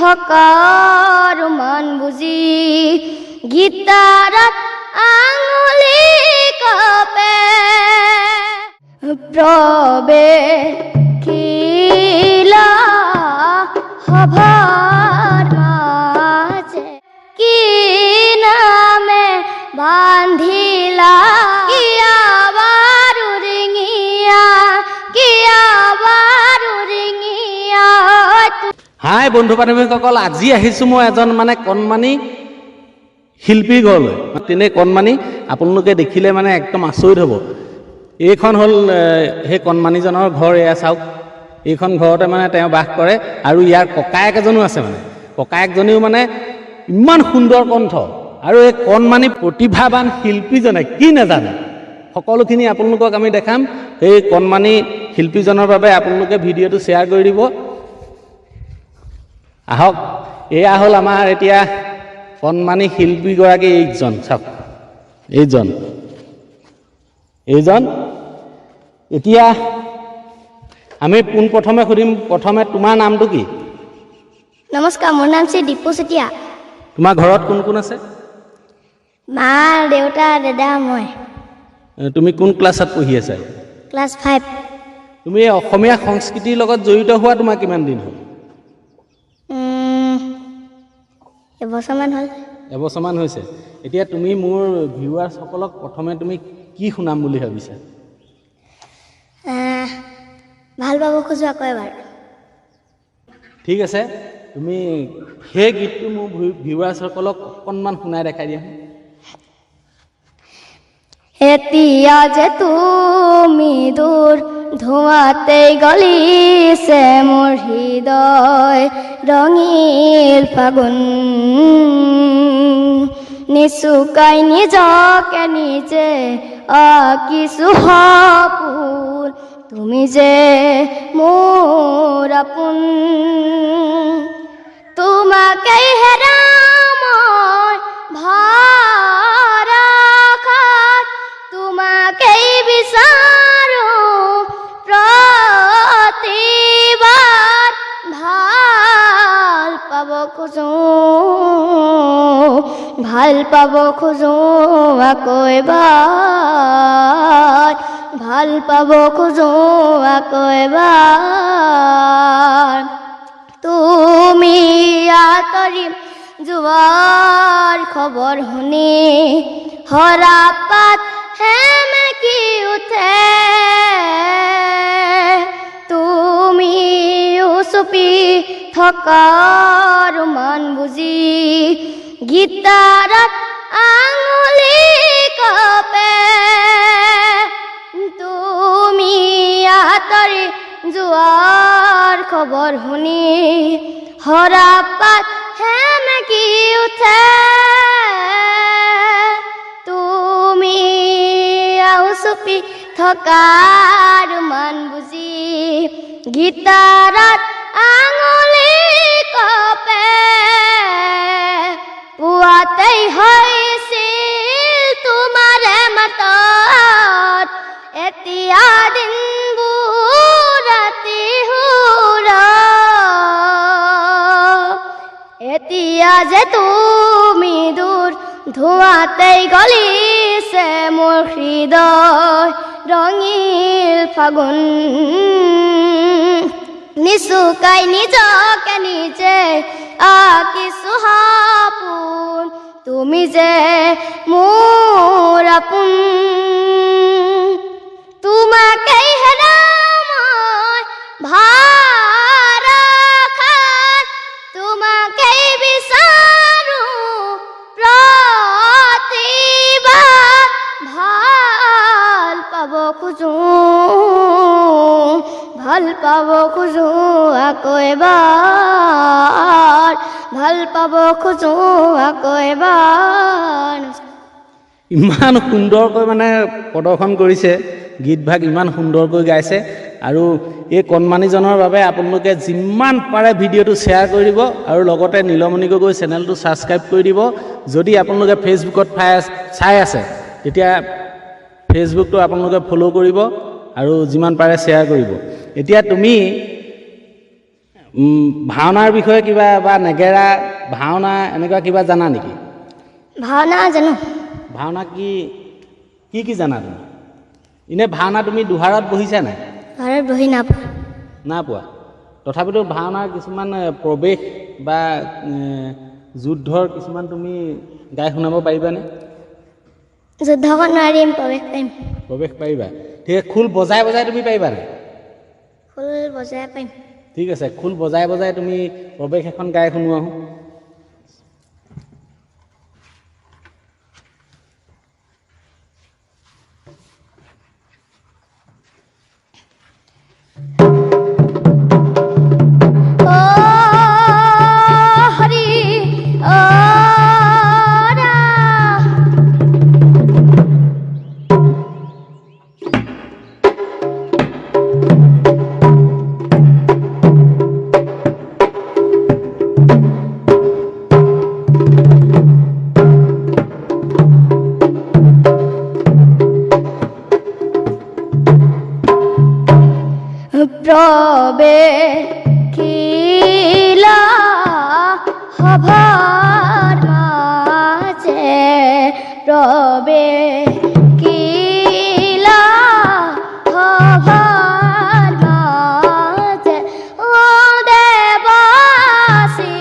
থকাৰ মান বুজি গীতাৰত আঙুলি কপে প্ৰৱেশিলা সভাৰ মাজে কি নামে বান্ধিলা কিয়া বাৰু ৰিঙিয়া কিয়া বাৰু ৰিঙিয়া। হাই বন্ধু বান্ধৱীসকল, আজি আহিছোঁ মই এজন কণমানি শিল্পীৰ ঘৰলৈ। তেনে কণমানি আপোনালোকে দেখিলে একদম আচৰিত হ'ব। এইখন হ'ল সেই কণমানিজনৰ ঘৰ। এয়া চাওক, এইখন ঘৰতে তেওঁ বাস কৰে আৰু ইয়াৰ ককায়েক এজনো আছে। ককায়েকজনেও ইমান সুন্দৰ কণ্ঠ, আৰু এই কণমানি প্ৰতিভাৱান শিল্পীজনে কি নাজানে সকলোখিনি আপোনালোকক আমি দেখাম। সেই কণমানি শিল্পীজনৰ বাবে আপোনালোকে ভিডিঅ'টো শ্বেয়াৰ কৰি দিব। আহক, এয়া হ'ল আমাৰ এতিয়া কণমানি শিল্পীগৰাকী। এইজন চাওক, এইজন এতিয়া আমি পোনপ্ৰথমে সুধিম, প্ৰথমে তোমাৰ নামটো কি? নমস্কাৰ, মোৰ নাম শ্ৰী দীপু চেতিয়া। তোমাৰ ঘৰত কোন কোন আছে? মা, দেউতা, দাদা, মই। তুমি কোন ক্লাছত পঢ়ি আছা? ক্লাছ 5। তুমি অসমীয়া সংস্কৃতিৰ লগত জড়িত হোৱা তোমাৰ কিমান দিন হ'ল? এবছৰমান হ'ল। এবছৰমান হৈছে। এতিয়া তুমি মোৰ ভিউৱাৰ্ছসকলক প্ৰথমে তুমি কি শুনাম বুলি ভাবিছা? ভাল পাব খোজো আকৌ এবাৰ। ঠিক আছে, তুমি সেই গীতটো মোৰ ভিউৱাৰ্ছসকলক অকণমান শুনাই দেখাই দিয়া। এতিয়া যে তুমি দূৰ ধোঁৱাতেই গলিছে মোৰ হৃদয় ৰঙিল ফাগুন, নিচুকাই নিজকে নিজে আঁকিছো সপোন, তুমি যে মোৰ আপোন, তোমাকেই হেৰাম মই ভাৰষাত, তোমাকেই বিচাৰো প্ৰতিবাৰ, ভাল পাব খোজো আকৌ এবাৰ, ভাল পাব খোজো আকৌ এবাৰ। তুমি আঁতৰি যোৱাৰ খবৰ শুনি হৰা পাত সেমেকি উঠে, তুমি চুপি থকাৰ মান বুজি গীতাৰত আঙুলি কপে, তুমি আঁতৰি যোৱাৰ খবৰ শুনি হৰা পাত সেমেকি উঠে, তুমি চুপি থকাৰ মান বুজি গীতাৰত আঙুলি কপে, পুৱাতেই হৈছিল তোমাৰে মাতত, এতিয়া দিনবোৰ ৰাতি সুৰ, এতিয়া যে তুমি দূৰ ধোঁৱাতেই গলিছে মোৰ হৃদয় ৰঙিল ফাগুন, নিচুকাই নিজকে নিজে আঁকিছো সপোন, তুমি যে মোৰ আপোন, তোমাকেই হেৰাম মই ভাৰষাত, তোমাকেই বিচাৰো প্ৰতিবাৰ, ভাল পাব খোজো আকৌ এবাৰ, ভাল পাব খোজো আকৌ এবাৰ। ইমান সুন্দৰকৈ প্ৰদৰ্শন কৰিছে, গীতভাগ ইমান সুন্দৰকৈ গাইছে। আৰু এই কণমানিজনৰ বাবে আপোনালোকে যিমান পাৰে ভিডিঅ'টো শ্বেয়াৰ কৰি দিব, আৰু লগতে নীলমণি গগৈ চেনেলটো ছাবস্ক্ৰাইব কৰি দিব। যদি আপোনালোকে ফেচবুকত চাই আছে তেতিয়া ফেচবুকটো আপোনালোকে ফ'ল' কৰিব আৰু যিমান পাৰে শ্বেয়াৰ কৰিব। এতিয়া তুমি ভাওনাৰ বিষয়ে কিবা বা নেগেৰা ভাওনা এনেকুৱা কিবা জানা নেকি? ভাওনা জানো। ভাওনা কি কি কি জানা তুমি? এনে ভাওনা তুমি দুহাৰত বহিছা নাই? ঘৰত বহি নাপাওঁ। না পোৱা। তথাপিতো ভাওনাৰ কিছুমান প্ৰৱেশ বা যুদ্ধৰ কিছুমান তুমি গাই শুনাব পাৰিবানে? যুদ্ধখন নোৱাৰিম, প্ৰৱেশ পাৰিম। প্ৰৱেশ পাৰিবা। ঠিক আছে, খোল বজাই বজাই তুমি পাৰিবা নাই? খোল বজাই পাৰিম। ঠিক আছে, খোল বজাই বজাই তুমি প্ৰৱেশ এখন গাই শুনোৱা। প্ৰবেশিলা সভাৰ মাঝে, প্ৰবেশিলা সভাৰ মাঝে, ও দেবাশী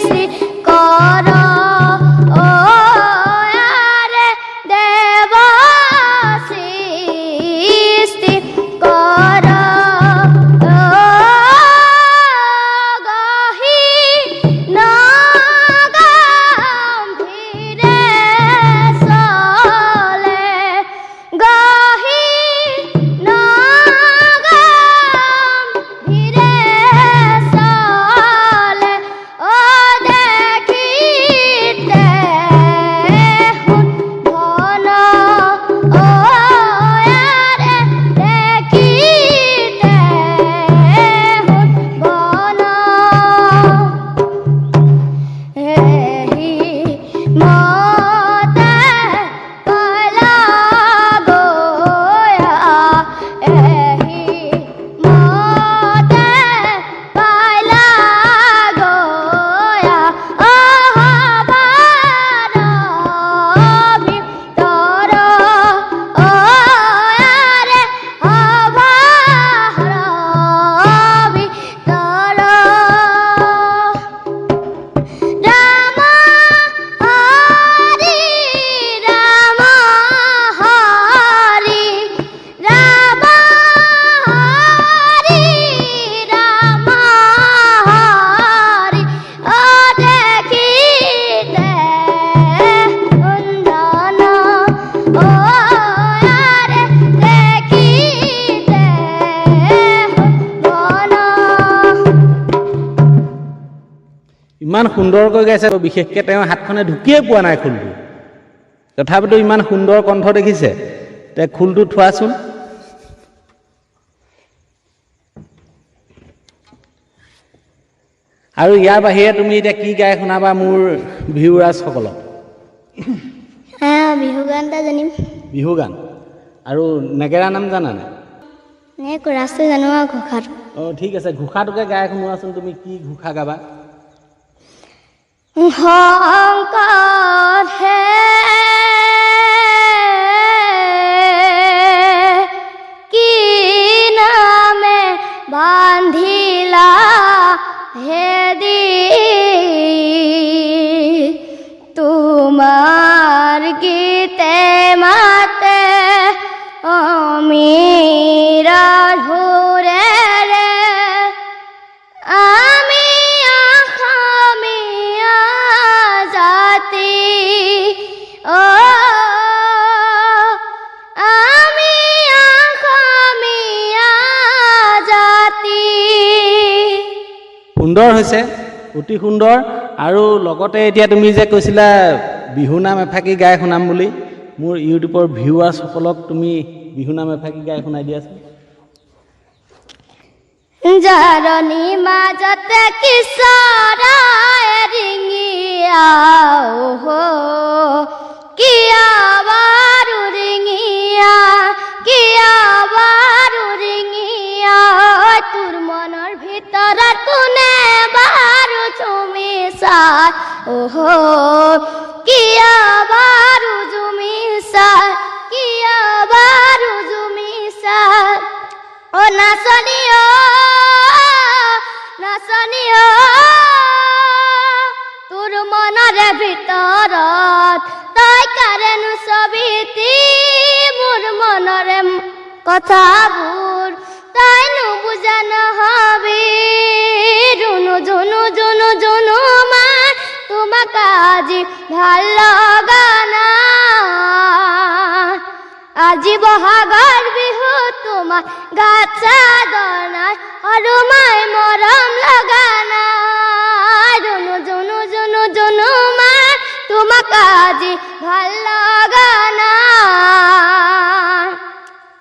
শ্ৰী কৰ, ও আৰে দেবাশী শ্ৰী কৰ, ইমান সুন্দৰকৈ গাইছে, বিশেষকৈ তেওঁ হাতখনে ঢুকিয়ে পোৱা নাই খোলটো, তথাপিতো ইমান সুন্দৰ কণ্ঠ দেখিছে। তে খোলটো থোৱাচোন। আৰু ইয়াৰ বাহিৰে তুমি এতিয়া কি গাই শুনাবা মোৰ ভিউৰাজসকলক? বিহু গান এটা জানিম। বিহু গান আৰু নেগেৰা নাম জানানে? ৰাস্তাই জানো আৰু ঘোষাটো। অঁ ঠিক আছে, ঘোষাটোকে গাই শুনোৱাচোন। তুমি কি ঘোষা গাবা? শংকৰ হে কি নামে বান্ধিলা হেদি, তোমাৰ গীতে মাতে অমিৰা ঘুৰে ৰে, আমি আখামিয়া জাতি, ও আমি আখামিয়া জাতি। সুন্দৰ হৈছে, অতি সুন্দৰ। আৰু লগতে এতিয়া তুমি যে কৈছিলা বিহু নাম এফাকি গাই শুনাম বুলি, মোৰ ইউটিউবৰ ভিউৱাৰ্ছসকলক তুমি বিহু নাম এফাকি গাই শুনাই দিয়াচোন। জাৰণি মাজতে কিশোৰাই ৰিঙিয়া, কিয়া বাৰু ৰিঙিয়া, কিয়া বাৰু ৰিঙিয়া, তোৰ মনৰ ভিতৰত সাৰ ওহো কি আবাৰ উজুমি সাৰ কি আবাৰ উজুমি সাৰ ও নাচনিও নাচনিও তোৰ মনৰে ভিতৰত তই কাৰেনো ছবিতি মোৰ মনৰে কথাবোৰ তই নুবুজা নহবি জুনু জুনু জুনু জুনু মা তোমাক আজি ভাল লগা নাই আজি বহাগৰ বিহু তোমাৰ গাত চাদৰ নাই আৰু মাই মৰম লগা নাই জুনু জুনু জুনু জুনু মা তোমাক আজি ভাল লগা নাই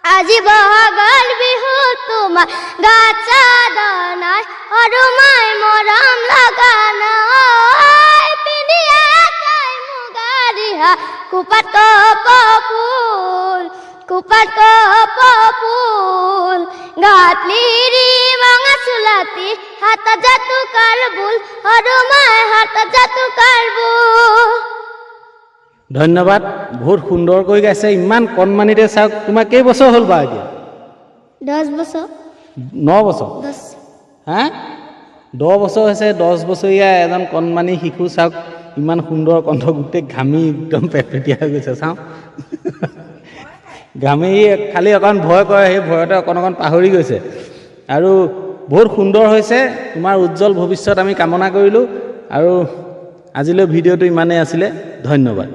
আজি বহাগৰ বিহু তোমাৰ গাত চাদৰ নাই আৰু মাই মৰম লগা নাই পিন্ধিয়া তাই মুগা ৰিহা কুপাত কপফুল কুপাত কপফুল গাত লিৰি মঙা চুলাতি হাত জাতু কাৰবুল আৰু মাই হাত জাতু কাৰবুল ধন্যবাদ বহুত সুন্দৰকৈ গাইছে ইমান কণমানিতে চাওক তোমাৰ কেই বছৰ হ'ল বা এতিয়া 10 বছৰ 9 বছৰ 10 হা 10 বছৰ হৈছে 10 বছৰীয়া এজন কণমানি শিশু চাওক ইমান সুন্দৰ কণ্ঠ গোটেই ঘামি একদম পেটপেটীয়া হৈ গৈছে চাওঁ ঘামি খালি অকণ ভয় কৰে সেই ভয়তে অকণ পাহৰি গৈছে আৰু বহুত সুন্দৰ হৈছে তোমাৰ উজ্জ্বল ভৱিষ্যত আমি কামনা কৰিলোঁ আৰু আজিলৈ ভিডিঅ'টো ইমানেই আছিলে ধন্যবাদ